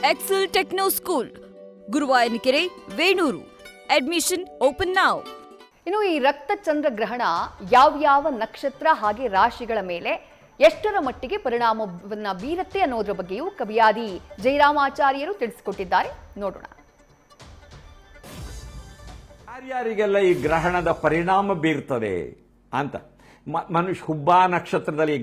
Excel Techno School, Guruvayanakere, Venur. Admission open now. ಇನ್ನು ಈ ರಕ್ತ ಚಂದ್ರಗ್ರಹಣ ಯಾವ್ಯಾವ ನಕ್ಷತ್ರ ಹಾಗೆ ರಾಶಿಗಳ ಮೇಲೆ ಎಷ್ಟರ ಮಟ್ಟಿಗೆ ಪರಿಣಾಮವನ್ನ ಬೀರುತ್ತೆ ಅನ್ನೋದ್ರ ಬಗ್ಗೆಯೂ ಕವಿಯಾದಿ ಜಯರಾಮಾಚಾರ್ಯರು ತಿಳಿಸಿಕೊಟ್ಟಿದ್ದಾರೆ. ನೋಡೋಣ. ಯಾರ್ಯಾರಿಗೆಲ್ಲ ಈ ಗ್ರಹಣದ ಪರಿಣಾಮ ಬೀರ್ತದೆ ಅಂತ ಮನುಷ್ಯ ಹುಬ್ಬ ನಕ್ಷತ್ರದಲ್ಲಿ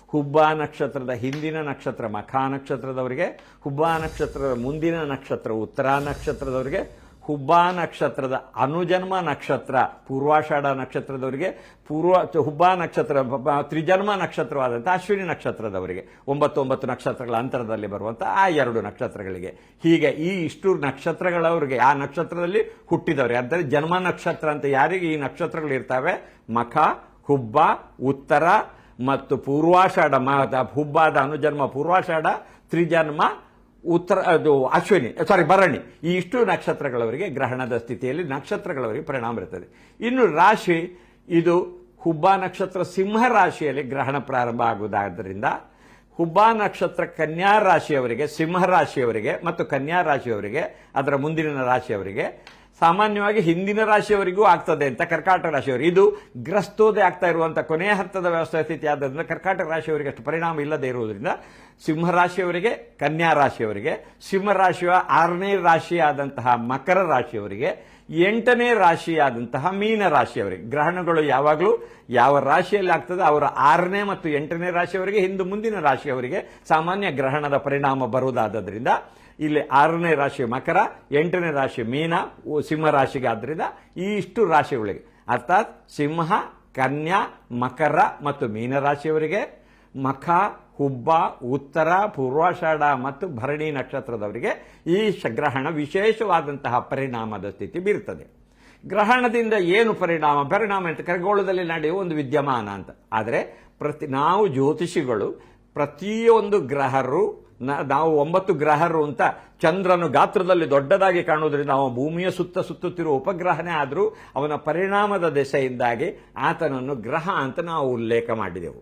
ಹುಬ್ಬ ನಕ್ಷತ್ರದ ಹಿಂದಿನ ನಕ್ಷತ್ರ ಮಖಾ ನಕ್ಷತ್ರದವರಿಗೆ, ಹುಬ್ಬ ನಕ್ಷತ್ರದ ಮುಂದಿನ ನಕ್ಷತ್ರ ಉತ್ತರ ನಕ್ಷತ್ರದವರಿಗೆ, ಹುಬ್ಬ ನಕ್ಷತ್ರದ ಅನುಜನ್ಮ ನಕ್ಷತ್ರ ಪೂರ್ವಾಷಾಢ ನಕ್ಷತ್ರದವರಿಗೆ, ಹುಬ್ಬ ನಕ್ಷತ್ರ ತ್ರಿಜನ್ಮ ನಕ್ಷತ್ರವಾದಂಥ ಅಶ್ವಿನಿ ನಕ್ಷತ್ರದವರಿಗೆ, 9 ನಕ್ಷತ್ರಗಳ ಅಂತರದಲ್ಲಿ ಬರುವಂಥ ಆ 2 ನಕ್ಷತ್ರಗಳಿಗೆ, ಹೀಗೆ ಈ ಇಷ್ಟು ನಕ್ಷತ್ರಗಳವರಿಗೆ ಆ ನಕ್ಷತ್ರದಲ್ಲಿ ಹುಟ್ಟಿದವರಿಗೆ, ಅಂದರೆ ಜನ್ಮ ನಕ್ಷತ್ರ ಅಂತ ಯಾರಿಗೆ ಈ ನಕ್ಷತ್ರಗಳು ಇರ್ತವೆ, ಮಖ, ಹುಬ್ಬ, ಉತ್ತರ ಮತ್ತು ಪೂರ್ವಾಷಾಢ, ಹುಬ್ಬಾದ ಅನುಜನ್ಮ ಪೂರ್ವಾಷಾಢ, ತ್ರಿಜನ್ಮ ಉತ್ತರ ಭರಣಿ, ಈ ಇಷ್ಟು ನಕ್ಷತ್ರಗಳವರಿಗೆ ಗ್ರಹಣದ ಸ್ಥಿತಿಯಲ್ಲಿ ನಕ್ಷತ್ರಗಳವರಿಗೆ ಪರಿಣಾಮ ಇರುತ್ತದೆ. ಇನ್ನು ರಾಶಿ, ಇದು ಹುಬ್ಬ ನಕ್ಷತ್ರ ಸಿಂಹ ರಾಶಿಯಲ್ಲಿ ಗ್ರಹಣ ಪ್ರಾರಂಭ ಆಗುವುದಾದ್ದರಿಂದ ಹುಬ್ಬ ನಕ್ಷತ್ರ ಕನ್ಯಾ ರಾಶಿಯವರಿಗೆ, ಸಿಂಹ ರಾಶಿಯವರಿಗೆ ಮತ್ತು ಕನ್ಯಾ ರಾಶಿಯವರಿಗೆ, ಅದರ ಮುಂದಿನ ರಾಶಿಯವರಿಗೆ, ಸಾಮಾನ್ಯವಾಗಿ ಹಿಂದಿನ ರಾಶಿಯವರಿಗೂ ಆಗ್ತದೆ ಅಂತ ಕರ್ಕಾಟಕ ರಾಶಿಯವರಿಗೆ, ಇದು ಗ್ರಸ್ತೋದಯ ಆಗ್ತಾ ಇರುವಂತಹ ಕೊನೆಯ ಹಂತದ ವ್ಯವಸ್ಥೆ ಸ್ಥಿತಿ ಆದ್ದರಿಂದ ಕರ್ಕಾಟಕ ರಾಶಿಯವರಿಗೆ ಅಷ್ಟು ಪರಿಣಾಮ ಇಲ್ಲದೆ ಇರುವುದರಿಂದ ಸಿಂಹರಾಶಿಯವರಿಗೆ, ಕನ್ಯಾ ರಾಶಿಯವರಿಗೆ, ಸಿಂಹರಾಶಿಯ 6ನೇ ರಾಶಿಯಾದಂತಹ ಮಕರ ರಾಶಿಯವರಿಗೆ, 8ನೇ ರಾಶಿಯಾದಂತಹ ಮೀನ ರಾಶಿಯವರಿಗೆ, ಗ್ರಹಣಗಳು ಯಾವಾಗಲೂ ಯಾವ ರಾಶಿಯಲ್ಲಿ ಆಗ್ತದೆ ಅವರ 6ನೇ ಮತ್ತು 8ನೇ ರಾಶಿಯವರಿಗೆ, ಮುಂದಿನ ರಾಶಿಯವರಿಗೆ ಸಾಮಾನ್ಯ ಗ್ರಹಣದ ಪರಿಣಾಮ ಬರುವುದಾದ್ದರಿಂದ ಇಲ್ಲಿ 6ನೇ ರಾಶಿ ಮಕರ, 8ನೇ ರಾಶಿ ಮೀನ, ಸಿಂಹ ರಾಶಿಗೆ. ಆದ್ದರಿಂದ ಈ ಇಷ್ಟು ರಾಶಿಗಳಿಗೆ ಅರ್ಥಾತ್ ಸಿಂಹ, ಕನ್ಯಾ, ಮಕರ ಮತ್ತು ಮೀನ ರಾಶಿಯವರಿಗೆ, ಮಖ, ಹುಬ್ಬ, ಉತ್ತರ, ಪೂರ್ವಾಷಾಢ ಮತ್ತು ಭರಣಿ ನಕ್ಷತ್ರದವರಿಗೆ ಈ ಗ್ರಹಣ ವಿಶೇಷವಾದಂತಹ ಪರಿಣಾಮದ ಸ್ಥಿತಿ ಬೀರುತ್ತದೆ. ಗ್ರಹಣದಿಂದ ಏನು ಪರಿಣಾಮ ಅಂತ ಖಗೋಳದಲ್ಲಿ ನಡೆಯುವ ಒಂದು ವಿದ್ಯಮಾನ ಅಂತ. ಆದರೆ ನಾವು ಜ್ಯೋತಿಷಿಗಳು ಪ್ರತಿಯೊಂದು ಗ್ರಹರು, ನಾವು 9 ಗ್ರಹರು ಅಂತ ಚಂದ್ರನು ಗಾತ್ರದಲ್ಲಿ ದೊಡ್ಡದಾಗಿ ಕಾಣುವುದರಿಂದ ಅವ ಭೂಮಿಯ ಸುತ್ತುತ್ತಿರುವ ಉಪಗ್ರಹನೇ ಆದರೂ ಅವನ ಪರಿಣಾಮದ ದೆಸೆಯಿಂದಾಗಿ ಆತನನ್ನು ಗ್ರಹ ಅಂತ ನಾವು ಉಲ್ಲೇಖ ಮಾಡಿದೆವು.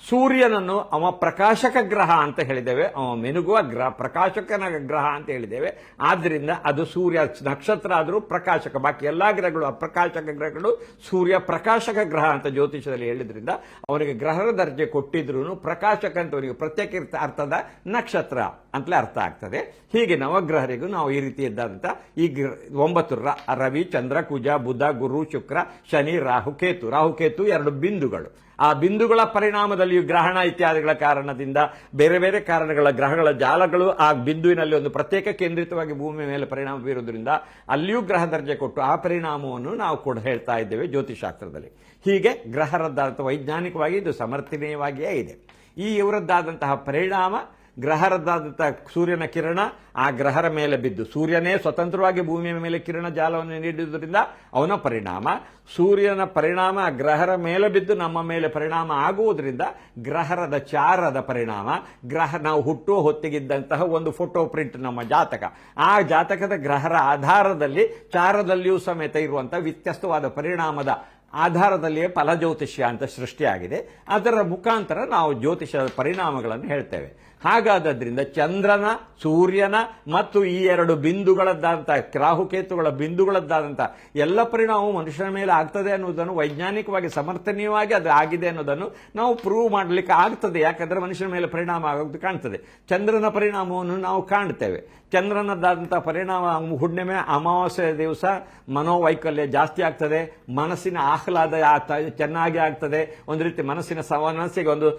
ಸೂರ್ಯನನ್ನು ಅವ ಪ್ರಕಾಶಕ ಗ್ರಹ ಅಂತ ಹೇಳಿದ್ದೇವೆ, ಅವ ಮೆನುಗುವ ಪ್ರಕಾಶಕನ ಗ್ರಹ ಅಂತ ಹೇಳಿದ್ದೇವೆ. ಆದ್ದರಿಂದ ಅದು ಸೂರ್ಯ ನಕ್ಷತ್ರ ಆದರೂ ಪ್ರಕಾಶಕ, ಬಾಕಿ ಎಲ್ಲಾ ಗ್ರಹಗಳು ಅಪ್ರಕಾಶಕ ಗ್ರಹಗಳು, ಸೂರ್ಯ ಪ್ರಕಾಶಕ ಗ್ರಹ ಅಂತ ಜ್ಯೋತಿಷದಲ್ಲಿ ಹೇಳಿದ್ರಿಂದ ಅವನಿಗೆ ಗ್ರಹದ ದರ್ಜೆ ಕೊಟ್ಟಿದ್ರು ಪ್ರಕಾಶಕ ಅಂತ ಅವನಿಗೆ ಪ್ರತ್ಯೇಕ ಅರ್ಥದ ನಕ್ಷತ್ರ ಅಂತಲೇ ಅರ್ಥ ಆಗ್ತದೆ. ಹೀಗೆ ನವಗ್ರಹರಿಗೂ ನಾವು ಈ ರೀತಿ ಇದ್ದಂತ ಈ 9 ರವಿ, ಚಂದ್ರ, ಕುಜ, ಬುಧ, ಗುರು, ಶುಕ್ರ, ಶನಿ, ರಾಹುಕೇತು 2 ಬಿಂದುಗಳು. ಆ ಬಿಂದುಗಳ ಪರಿಣಾಮದಲ್ಲಿಯೂ ಗ್ರಹಣ ಇತ್ಯಾದಿಗಳ ಕಾರಣದಿಂದ ಬೇರೆ ಬೇರೆ ಕಾರಣಗಳ ಗ್ರಹಗಳ ಜಾಲಗಳು ಆ ಬಿಂದುವಿನಲ್ಲಿ ಒಂದು ಪ್ರತ್ಯೇಕ ಕೇಂದ್ರಿತವಾಗಿ ಭೂಮಿಯ ಮೇಲೆ ಪರಿಣಾಮ ಬೀರುವುದರಿಂದ ಅಲ್ಲಿಯೂ ಗ್ರಹ ದರ್ಜೆ ಕೊಟ್ಟು ಆ ಪರಿಣಾಮವನ್ನು ನಾವು ಕೂಡ ಹೇಳ್ತಾ ಇದ್ದೇವೆ ಜ್ಯೋತಿಷಾಸ್ತ್ರದಲ್ಲಿ. ಹೀಗೆ ಗ್ರಹರದ್ದಾದಂಥ ವೈಜ್ಞಾನಿಕವಾಗಿ ಇದು ಸಮರ್ಥನೀಯವಾಗಿಯೇ ಇದೆ. ಈ ಇವರದ್ದಾದಂತಹ ಪರಿಣಾಮ, ಗ್ರಹರದ್ದಾದಂತಹ ಸೂರ್ಯನ ಕಿರಣ ಆ ಗ್ರಹರ ಮೇಲೆ ಬಿದ್ದು, ಸೂರ್ಯನೇ ಸ್ವತಂತ್ರವಾಗಿ ಭೂಮಿಯ ಮೇಲೆ ಕಿರಣ ಜಾಲವನ್ನು ನೀಡುವುದರಿಂದ ಅವನ ಪರಿಣಾಮ, ಸೂರ್ಯನ ಪರಿಣಾಮ ಗ್ರಹರ ಮೇಲೆ ಬಿದ್ದು ನಮ್ಮ ಮೇಲೆ ಪರಿಣಾಮ ಆಗುವುದರಿಂದ ಗ್ರಹರದ ಚಾರದ ಪರಿಣಾಮ, ನಾವು ಹುಟ್ಟುವ ಹೊತ್ತಿಗಿದ್ದಂತಹ ಒಂದು ಫೋಟೋ ಪ್ರಿಂಟ್ ನಮ್ಮ ಜಾತಕ, ಆ ಜಾತಕದ ಗ್ರಹರ ಆಧಾರದಲ್ಲಿ ಚಾರದಲ್ಲಿಯೂ ಸಮೇತ ಇರುವಂತಹ ವ್ಯತ್ಯಸ್ತವಾದ ಪರಿಣಾಮದ ಆಧಾರದಲ್ಲಿಯೇ ಫಲಜ್ಯೋತಿಷ್ಯ ಅಂತ ಸೃಷ್ಟಿಯಾಗಿದೆ. ಅದರ ಮುಖಾಂತರ ನಾವು ಜ್ಯೋತಿಷದ ಪರಿಣಾಮಗಳನ್ನು ಹೇಳ್ತೇವೆ. ಹಾಗಾದ್ದರಿಂದ ಚಂದ್ರನ, ಸೂರ್ಯನ ಮತ್ತು ಈ 2 ಬಿಂದುಗಳದ್ದಾದಂಥ ರಾಹುಕೇತುಗಳ ಬಿಂದುಗಳದ್ದಾದಂಥ ಎಲ್ಲ ಪರಿಣಾಮವು ಮನುಷ್ಯನ ಮೇಲೆ ಆಗ್ತದೆ ಅನ್ನೋದನ್ನು ವೈಜ್ಞಾನಿಕವಾಗಿ ಸಮರ್ಥನೀಯವಾಗಿ ಅದು ಆಗಿದೆ ಅನ್ನೋದನ್ನು ನಾವು ಪ್ರೂವ್ ಮಾಡಲಿಕ್ಕೆ ಆಗ್ತದೆ. ಯಾಕಂದ್ರೆ ಮನುಷ್ಯನ ಮೇಲೆ ಪರಿಣಾಮ ಆಗೋದು ಕಾಣ್ತದೆ. ಚಂದ್ರನ ಪರಿಣಾಮವನ್ನು ನಾವು ಕಾಣ್ತೇವೆ. ಚಂದ್ರನದ್ದಾದಂಥ ಪರಿಣಾಮ ಹುಣ್ಣಿಮೆ, ಅಮಾವಾಸ್ಯೆ ದಿವಸ ಮನೋವೈಕಲ್ಯ ಜಾಸ್ತಿ ಆಗ್ತದೆ, ಮನಸ್ಸಿನ ಆಹ್ಲಾದ ಚೆನ್ನಾಗಿ ಆಗ್ತದೆ, ಒಂದು ರೀತಿ ಮನಸ್ಸಿಗೆ ಒಂದು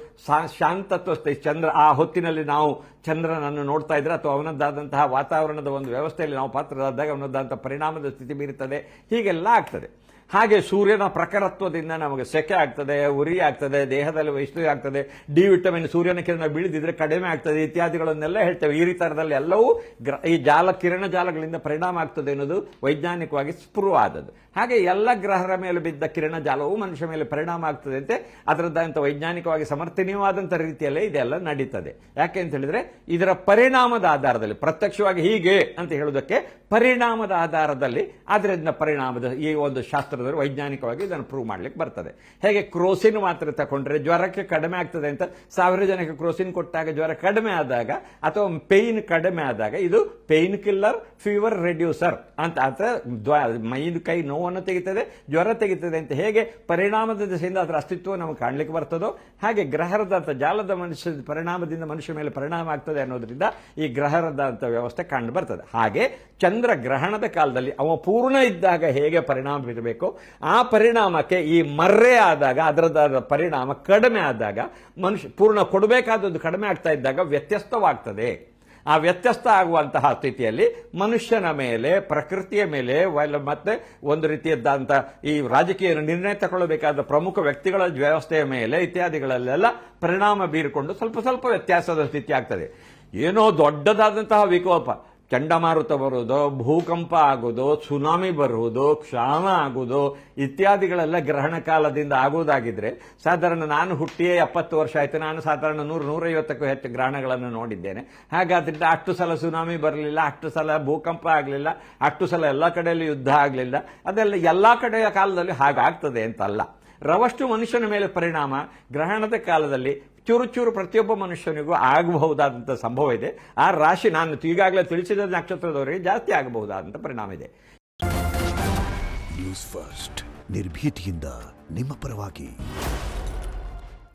ಶಾಂತತ್ವ. ಚಂದ್ರ ಆ ಹೊತ್ತಿನಲ್ಲಿ ನಾವು ಚಂದ್ರನನ್ನು ನೋಡ್ತಾ ಇದ್ರೆ ಅಥವಾ ಅವನದ್ದಾದಂತಹ ವಾತಾವರಣದ ಒಂದು ವ್ಯವಸ್ಥೆಯಲ್ಲಿ ನಾವು ಪಾತ್ರರಾದಾಗ ಅವನದ್ದಾದಂತಹ ಪರಿಣಾಮದ ಸ್ಥಿತಿ ಬೀರುತ್ತದೆ. ಹೀಗೆಲ್ಲ ಆಗ್ತದೆ. ಹಾಗೆ ಸೂರ್ಯನ ಪ್ರಖರತ್ವದಿಂದ ನಮಗೆ ಸೆಕೆ ಆಗ್ತದೆ, ಉರಿ ಆಗ್ತದೆ, ದೇಹದಲ್ಲಿ ವೈಷ್ಣು ಆಗ್ತದೆ, ಡಿ ವಿಟಮಿನ್ ಸೂರ್ಯನ ಕಿರಣ ಬೀಳದಿದ್ರೆ ಕಡಿಮೆ ಆಗ್ತದೆ ಇತ್ಯಾದಿಗಳನ್ನೆಲ್ಲ ಹೇಳ್ತೇವೆ. ಈ ರೀತಿಯಲ್ಲಿ ಎಲ್ಲವೂ ಈ ಕಿರಣ ಜಾಲಗಳಿಂದ ಪರಿಣಾಮ ಆಗ್ತದೆ ಅನ್ನೋದು ವೈಜ್ಞಾನಿಕವಾಗಿ ಪ್ರೂವ್ ಆದದ್ದು. ಹಾಗೆ ಎಲ್ಲ ಗ್ರಹರ ಮೇಲೆ ಬಿದ್ದ ಕಿರಣ ಜಾಲವು ಮನುಷ್ಯ ಮೇಲೆ ಪರಿಣಾಮ ಆಗ್ತದೆ ಅಂತೆ ಅದರದ್ದಂಥ ವೈಜ್ಞಾನಿಕವಾಗಿ ಸಮರ್ಥನೀಯವಾದಂಥ ರೀತಿಯಲ್ಲೇ ಇದೆಲ್ಲ ನಡೀತದೆ. ಯಾಕೆ ಅಂತ ಹೇಳಿದ್ರೆ ಇದರ ಪರಿಣಾಮದ ಆಧಾರದಲ್ಲಿ, ಪ್ರತ್ಯಕ್ಷವಾಗಿ ಹೀಗೆ ಅಂತ ಹೇಳುವುದಕ್ಕೆ ಪರಿಣಾಮದ ಆಧಾರದಲ್ಲಿ ಅದರಿಂದ ಪರಿಣಾಮದ ಈ ಒಂದು ಶಾಸ್ತ್ರ ಶಾಸ್ತ್ರದಲ್ಲಿ ವೈಜ್ಞಾನಿಕವಾಗಿ ಇದನ್ನು ಪ್ರೂವ್ ಮಾಡ್ಲಿಕ್ಕೆ ಬರ್ತದೆ. ಹೇಗೆ ಕ್ರೋಸಿನ್ ಮಾತ್ರೆ ತಗೊಂಡ್ರೆ ಜ್ವರಕ್ಕೆ ಕಡಿಮೆ ಆಗ್ತದೆ ಅಂತ 1000 ಜನಕ್ಕೆ ಕ್ರೋಸಿನ್ ಕೊಟ್ಟಾಗ ಜ್ವರ ಕಡಿಮೆ ಆದಾಗ ಅಥವಾ ಪೇಯ್ನ್ ಕಡಿಮೆ ಆದಾಗ ಇದು ಪೇಯ್ನ್ ಕಿಲ್ಲರ್, ಫೀವರ್ ರೆಡ್ಯೂಸರ್ ಅಂತ ಮೈ ಕೈ ನೋವನ್ನು ತೆಗಿತದೆ, ಜ್ವರ ತೆಗಿತದೆ ಅಂತ ಹೇಗೆ ಪರಿಣಾಮದ ದಿಸೆಯಿಂದ ಅದರ ಅಸ್ತಿತ್ವ ನಮಗೆ ಕಾಣಲಿಕ್ಕೆ ಬರ್ತದೋ ಹಾಗೆ ಗ್ರಹರದ ಜಾಲದ ಪರಿಣಾಮದಿಂದ ಮನುಷ್ಯ ಮೇಲೆ ಪರಿಣಾಮ ಆಗ್ತದೆ ಅನ್ನೋದ್ರಿಂದ ಈ ಗ್ರಹರದ ವ್ಯವಸ್ಥೆ ಕಂಡು ಬರ್ತದೆ. ಹಾಗೆ ಚಂದ್ರ ಗ್ರಹಣದ ಕಾಲದಲ್ಲಿ ಅವ ಪೂರ್ಣ ಇದ್ದಾಗ ಹೇಗೆ ಪರಿಣಾಮ ಬೀರಬೇಕು ಆ ಪರಿಣಾಮಕ್ಕೆ ಈ ಮರ್ರೆ ಆದಾಗ ಅದರದ ಪರಿಣಾಮ ಕಡಿಮೆ ಆದಾಗ ಮನುಷ್ಯ ಪೂರ್ಣ ಕೊಡಬೇಕಾದದ್ದು ಕಡಿಮೆ ಆಗ್ತಾ ಇದ್ದಾಗ ವ್ಯತ್ಯಸ್ತವಾಗ್ತದೆ. ಆ ವ್ಯತ್ಯಸ್ತ ಆಗುವಂತಹ ಸ್ಥಿತಿಯಲ್ಲಿ ಮನುಷ್ಯನ ಮೇಲೆ, ಪ್ರಕೃತಿಯ ಮೇಲೆ, ಮತ್ತೆ ಒಂದು ರೀತಿಯದ್ದಂತ ಈ ರಾಜಕೀಯ ನಿರ್ಣಯ ತಗೊಳ್ಳಬೇಕಾದ ಪ್ರಮುಖ ವ್ಯಕ್ತಿಗಳ ವ್ಯವಸ್ಥೆಯ ಮೇಲೆ ಇತ್ಯಾದಿಗಳಲ್ಲೆಲ್ಲ ಪರಿಣಾಮ ಬೀರಿಕೊಂಡು ಸ್ವಲ್ಪ ಸ್ವಲ್ಪ ವ್ಯತ್ಯಾಸದ ಸ್ಥಿತಿ ಆಗ್ತದೆ. ಏನೋ ದೊಡ್ಡದಾದಂತಹ ವಿಕೋಪ, ಚಂಡಮಾರುತ ಬರುವುದು, ಭೂಕಂಪ ಆಗುವುದು, ಸುನಾಮಿ ಬರುವುದು, ಕ್ಷಾಮ ಆಗುವುದು ಇತ್ಯಾದಿಗಳೆಲ್ಲ ಗ್ರಹಣ ಕಾಲದಿಂದ ಆಗುವುದಾಗಿದ್ರೆ ಸಾಧಾರಣ ನಾನು ಹುಟ್ಟಿಯೇ 70 ವರ್ಷ ಆಯಿತು. ನಾನು ಸಾಧಾರಣ 100-150ಕ್ಕೂ ಹೆಚ್ಚು ಗ್ರಹಣಗಳನ್ನು ನೋಡಿದ್ದೇನೆ. ಹಾಗಾದ್ರಿಂದ ಅಷ್ಟು ಸಲ ಸುನಾಮಿ ಬರಲಿಲ್ಲ, ಅಷ್ಟು ಸಲ ಭೂಕಂಪ ಆಗಲಿಲ್ಲ, ಅಷ್ಟು ಸಲ ಎಲ್ಲ ಕಡೆಯಲ್ಲಿ ಯುದ್ಧ ಆಗಲಿಲ್ಲ. ಅದೆಲ್ಲ ಎಲ್ಲಾ ಕಡೆಯ ಕಾಲದಲ್ಲಿ ಹಾಗಾಗ್ತದೆ ಅಂತಲ್ಲ. ರವಷ್ಟು ಮನುಷ್ಯನ ಮೇಲೆ ಪರಿಣಾಮ ಗ್ರಹಣದ ಕಾಲದಲ್ಲಿ ಚೂರು ಚೂರು ಪ್ರತಿಯೊಬ್ಬ ಮನುಷ್ಯನಿಗೂ ಆಗಬಹುದಾದಂಥ ಸಂಭವ ಇದೆ. ಆ ರಾಶಿ ನಾನು ಈಗಾಗಲೇ ತಿಳಿಸಿದ ನಕ್ಷತ್ರದವರಿಗೆ ಜಾಸ್ತಿ ಆಗಬಹುದಾದಂಥ ಪರಿಣಾಮ ಇದೆ. ನ್ಯೂಸ್ ಫಸ್ಟ್ ನಿರ್ಭೀತಿಯಿಂದ ನಿಮ್ಮ ಪರವಾಗಿ.